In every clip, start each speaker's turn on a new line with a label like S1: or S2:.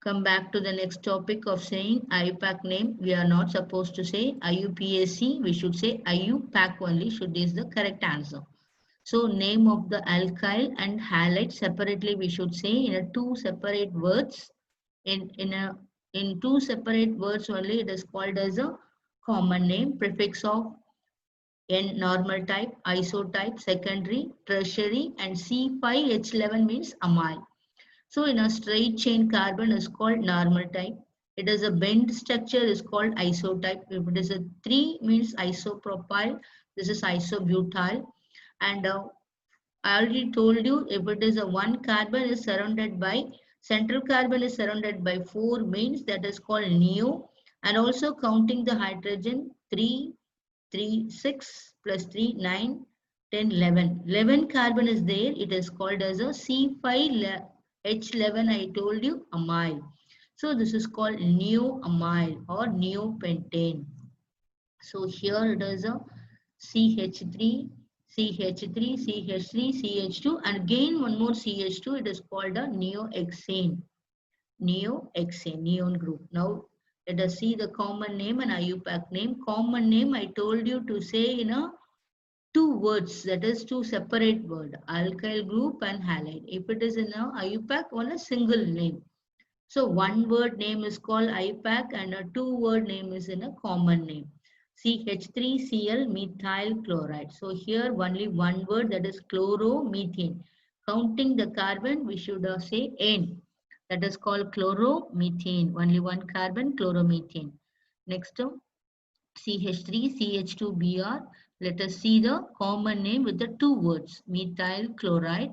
S1: come back to the next topic of saying IUPAC name. We are not supposed to say IUPAC. We should say IUPAC only. Should is the correct answer. So name of the alkyl and halide separately we should say in a two separate words. In two separate words only it is called as a common name. Prefix of N normal type, isotype, secondary, tertiary, and C5H11 means amyl. So in a straight chain carbon is called normal type. It is a bent structure is called isotype. If it is a 3 means isopropyl, this is isobutyl. And I already told you if it is a one carbon is surrounded by central carbon is surrounded by 4 means that is called neo, and also counting the hydrogen 3, 3, 6 plus 3, 9, 10, 11. 11 carbon is there. It is called as a C5H11. I told you amyl. So this is called neoamyl or neopentane. So here it is a CH3, CH3, CH3, CH2, and again one more CH2. It is called a neohexane. Neohexane, neon group. Now let us see the common name and IUPAC name. Common name I told you to say in a two words, that is two separate word, alkyl group and halide. If it is in a IUPAC, on a single name. So one word name is called IUPAC and a two word name is in a common name. CH3Cl methyl chloride. So here only one word, that is chloromethane. Counting the carbon, we should say N. That is called chloromethane. Only one carbon, chloromethane. Next, CH3CH2Br. Let us see the common name with the two words, methyl chloride,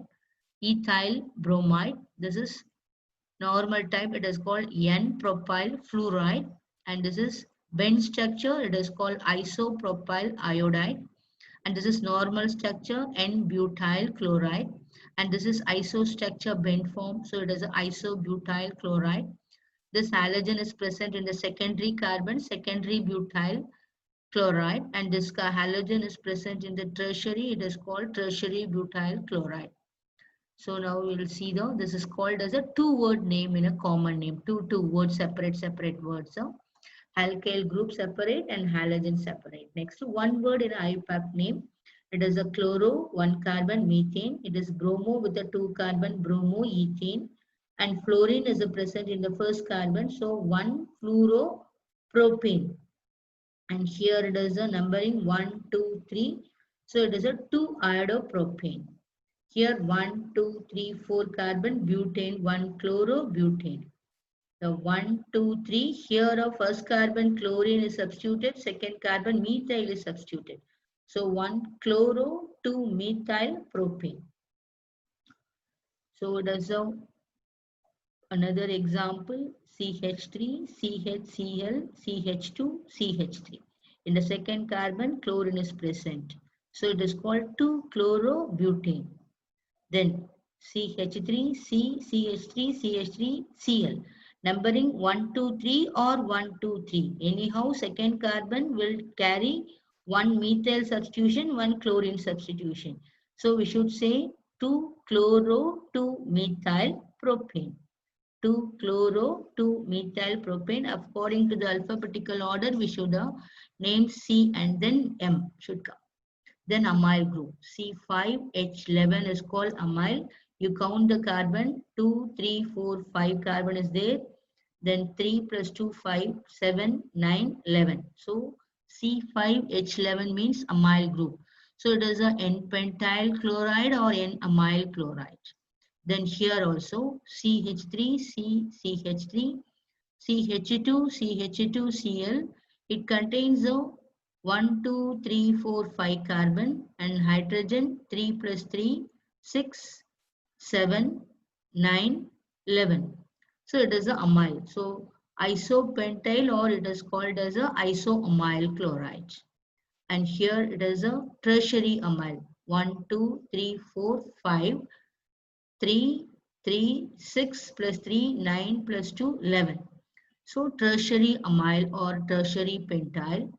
S1: ethyl bromide. This is normal type. It is called N-propyl fluoride, and this is bent structure. It is called isopropyl iodide, and this is normal structure N-butyl chloride, and this is isostructure bent form. So it is isobutyl chloride. This halogen is present in the secondary carbon, secondary butyl chloride, and this halogen is present in the tertiary. It is called tertiary butyl chloride. So now we will see this is called as a two-word name in a common name. Two words, separate words. So alkyl group separate and halogen separate. Next, one word in IUPAC name. It is a chloro, one carbon methane. It is bromo with a two carbon bromoethane. And fluorine is present in the first carbon. So one fluoropropane. And here it is a numbering 1, 2, 3. So it is a 2 iodopropane. Here 1, 2, 3, 4 carbon butane, 1 chlorobutane. The 1, 2, 3, here a first carbon chlorine is substituted, second carbon methyl is substituted. So 1 chloro, 2 methyl propane. So there's another example, CH3, CHCl, CH2, CH3. In the second carbon, chlorine is present. So it is called 2-chlorobutane. Then CH3, C, CH3, CH3, Cl. Numbering 1, 2, 3 or 1, 2, 3. Anyhow, second carbon will carry one methyl substitution, one chlorine substitution. So we should say 2-chloro, 2-methyl propane. 2-chloro, 2-methyl propane. According to the alphabetical order, we should name C and then M should come. Then amyl group. C5H11 is called amyl. You count the carbon, 2, 3, 4, 5 carbon is there. Then 3 plus 2, 5, 7, 9, 11. So C5H11 means amyl group. So it is a N-pentyl chloride or N-amyl chloride. Then here also CH3, CH3, CH2, CH2Cl. It contains a 1, 2, 3, 4, 5 carbon and hydrogen 3 plus 3, 6, 7, 9, 11. So it is a amyl. So isopentyl or it is called as a isoamyl chloride. And here it is a tertiary amyl. 1, 2, 3, 4, 5, 3, 3, 6 plus 3, 9 plus 2, 11. So tertiary amyl or tertiary pentyl.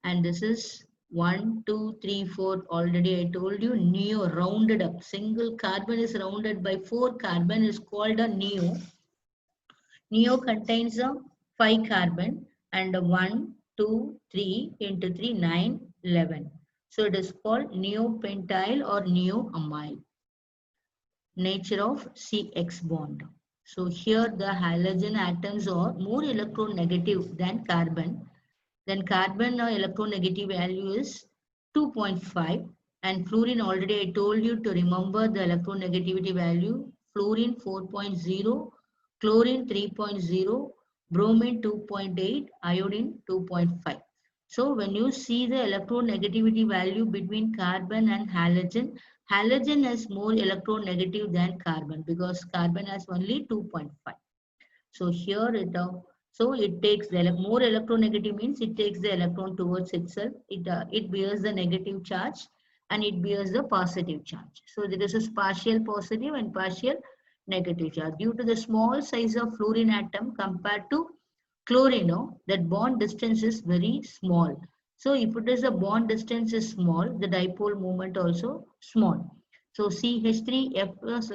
S1: And this is 1, 2, 3, 4. Already I told you, neo rounded up. Single carbon is rounded by 4 carbon is called a neo. Neo contains 5 carbon and 1, 2, 3 into 3, 9, 11. So it is called neopentyl or neoamyl. Nature of CX bond. So here the halogen atoms are more electronegative than carbon. Then carbon electronegative value is 2.5, and fluorine already I told you to remember the electronegativity value. Fluorine 4.0, chlorine 3.0, bromine 2.8, iodine 2.5. So when you see the electronegativity value between carbon and halogen, halogen is more electronegative than carbon because carbon has only 2.5. So here it takes the more electronegative means it takes the electron towards itself. It bears the negative charge and it bears the positive charge. So there is a partial positive and partial negative charge. Due to the small size of fluorine atom compared to chlorine, that bond distance is very small. So if it is a bond distance is small, the dipole moment also small. So CH3F was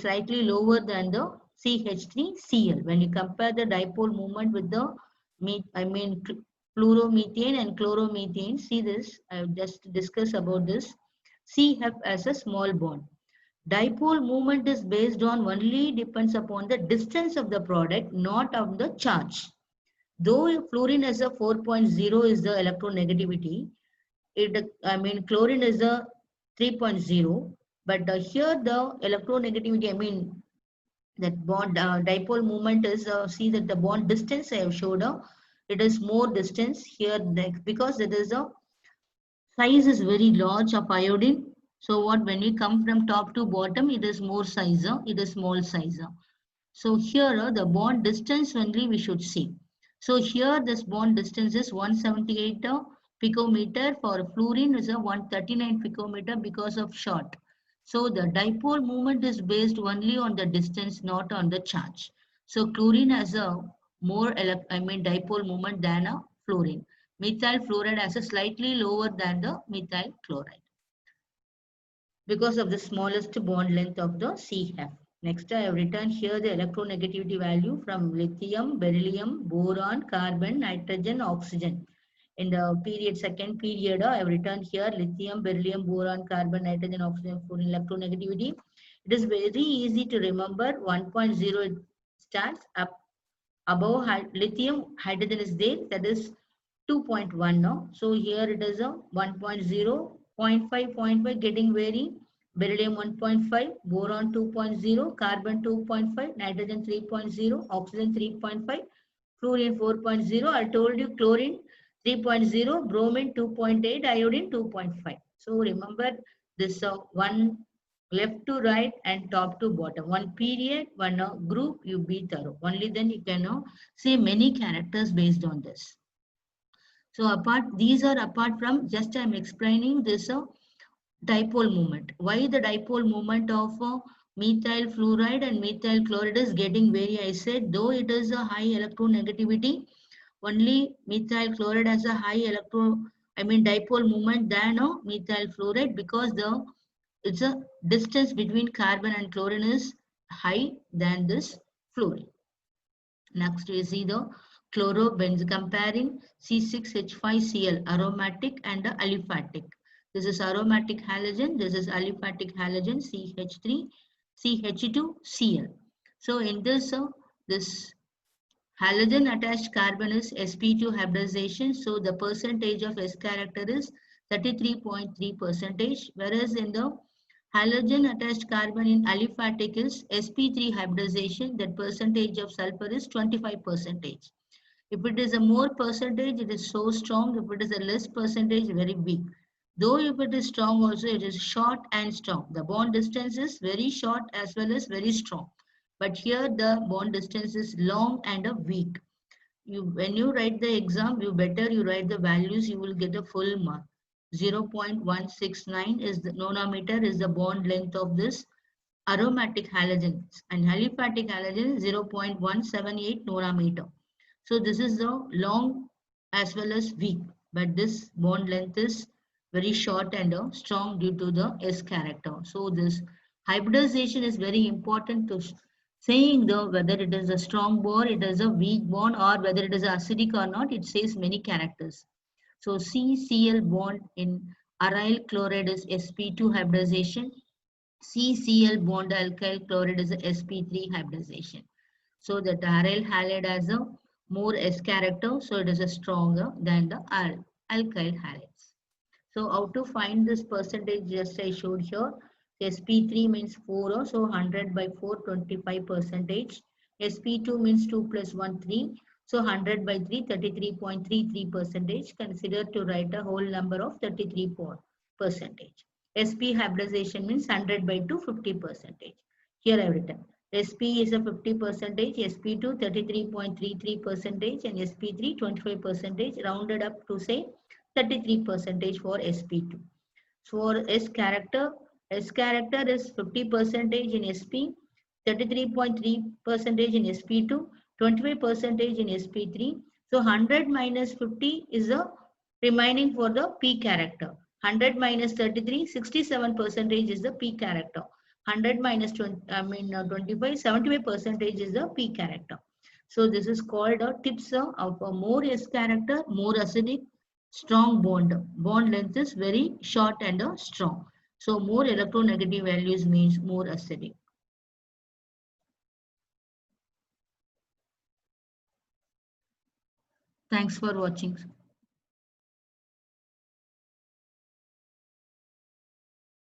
S1: slightly lower than the CH3Cl. When you compare the dipole moment with the fluoromethane and chloromethane, see this, I have just discussed about this. CF as a small bond. Dipole moment is based on only depends upon the distance of the product, not of the charge. Though fluorine is a 4.0 is the electronegativity, chlorine is a 3.0, but here the electronegativity, that bond dipole moment is, see that the bond distance I have showed, it is more distance here because it is a size is very large of iodine. So what, when we come from top to bottom, it is more size, it is small size. So here the bond distance only we should see. So here this bond distance is 178 picometer. For fluorine is a 139 picometer because of short. So the dipole moment is based only on the distance, not on the charge. So chlorine has a more dipole moment than a fluorine. Methyl fluoride has a slightly lower than the methyl chloride because of the smallest bond length of the CF. Next, I have written here the electronegativity value from lithium, beryllium, boron, carbon, nitrogen, oxygen. In the second period, I have written here lithium, beryllium, boron, carbon, nitrogen, oxygen for electronegativity. It is very easy to remember. 1.0 starts up above lithium, hydrogen is there, that is 2.1 now. So here it is a 1.0, 0.5, 0.5 getting vary. Beryllium 1.5, boron 2.0, carbon 2.5, nitrogen 3.0, oxygen 3.5, fluorine 4.0. I told you chlorine 3.0, bromine 2.8, iodine 2.5. So remember this one left to right and top to bottom. One period, one group, you be thorough. Only then you can say many characters based on this. So these are apart from, just I am explaining this dipole moment. Why the dipole moment of methyl fluoride and methyl chloride is getting very, I said, though it is a high electronegativity, only methyl chloride has a high dipole moment than methyl fluoride because it's a distance between carbon and chlorine is high than this fluorine. Next we see the chlorobenzene comparing C6H5Cl aromatic and aliphatic. This is aromatic halogen, this is aliphatic halogen CH3, CH2Cl. So in this this halogen attached carbon is sp2 hybridization, so the percentage of S character is 33.3 percentage, whereas in the halogen attached carbon in aliphatic is sp3 hybridization, that percentage of sulfur is 25 percentage. If it is a more percentage, it is so strong. If it is a less percentage, very weak. Though if it is strong also, it is short and strong. The bond distance is very short as well as very strong. But here the bond distance is long and a weak. When you write the exam, you write the values, you will get a full mark. 0.169 is the nanometer is the bond length of this aromatic halogen, and aliphatic halogen 0.178 nanometer. So this is the long as well as weak, but this bond length is very short and strong due to the S character. So this hybridization is very important to saying the whether it is a strong bond, it is a weak bond, or whether it is acidic or not, it says many characters. So CCl bond in aryl chloride is sp2 hybridization. CCl bond alkyl chloride is a sp3 hybridization. So the aryl halide has a more S character, so it is a stronger than the alkyl halides. So how to find this percentage, just I showed here. sp3 means 4, so 100 by 4, 25 percentage. sp2 means 2 plus 1, 3. So 100 by 3, 33.33 percentage. Consider to write a whole number of 33 percentage. sp hybridization means 100 by 2, 50 percentage. Here I have written. sp is a 50 percentage, sp2 33.33 percentage, and sp3 25 percentage, rounded up to say 33 percentage for sp2. For S character is 50 percentage in sp, 33.3 percentage in sp2, 25 percentage in sp3. So 100 minus 50 is the remaining for the p character. 100 minus 33, 67 percentage is the p character. 100 minus 20, 25, 75 percentage is the p character. So this is called a tips of a more S character, more acidic, strong bond. Bond length is very short and strong. So more electronegative values means more acidic. Thanks for watching.